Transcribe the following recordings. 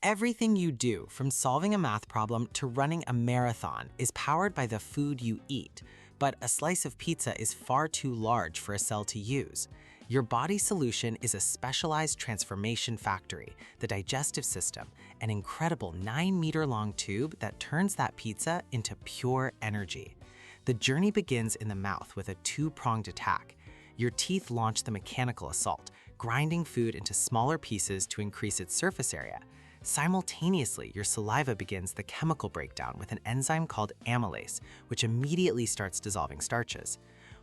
Everything you do, from solving a math problem to running a marathon, is powered by the food you eat. But a slice of pizza is far too large for a cell to use. Your body's solution is a specialized transformation factory, the digestive system, an incredible 9-meter-long tube that turns that pizza into pure energy. The journey begins in the mouth with a two-pronged attack. Your teeth launch the mechanical assault, grinding food into smaller pieces to increase its surface area. Simultaneously, your saliva begins the chemical breakdown with an enzyme called amylase, which immediately starts dissolving starches.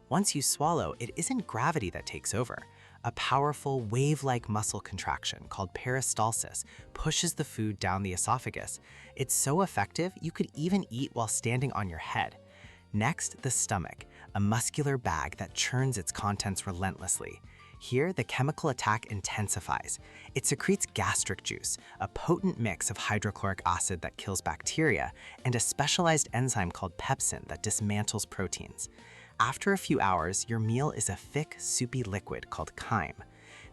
Once you swallow, it isn't gravity that takes over. A powerful, wave-like muscle contraction called peristalsis pushes the food down the esophagus. It's so effective, you could even eat while standing on your head. Next, the stomach, a muscular bag that churns its contents relentlessly. Here, the chemical attack intensifies. It secretes gastric juice, a potent mix of hydrochloric acid that kills bacteria, and a specialized enzyme called pepsin that dismantles proteins. After a few hours, your meal is a thick, soupy liquid called chyme.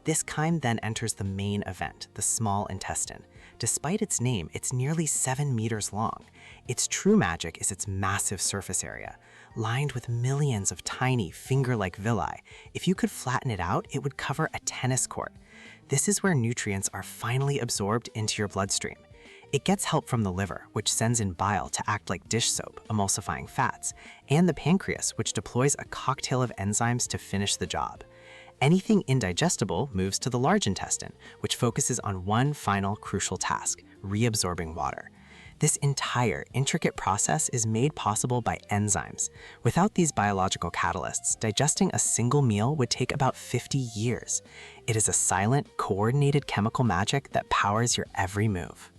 This chyme then enters the main event, the small intestine. Despite its name, it's nearly 7 meters long. Its true magic is its massive surface area, lined with millions of tiny, finger-like villi. If you could flatten it out, it would cover a tennis court. This is where nutrients are finally absorbed into your bloodstream. It gets help from the liver, which sends in bile to act like dish soap, emulsifying fats, and the pancreas, which deploys a cocktail of enzymes to finish the job. Anything indigestible moves to the large intestine, which focuses on one final crucial task, reabsorbing water. This entire intricate process is made possible by enzymes. Without these biological catalysts, digesting a single meal would take about 50 years. It is a silent, coordinated chemical magic that powers your every move.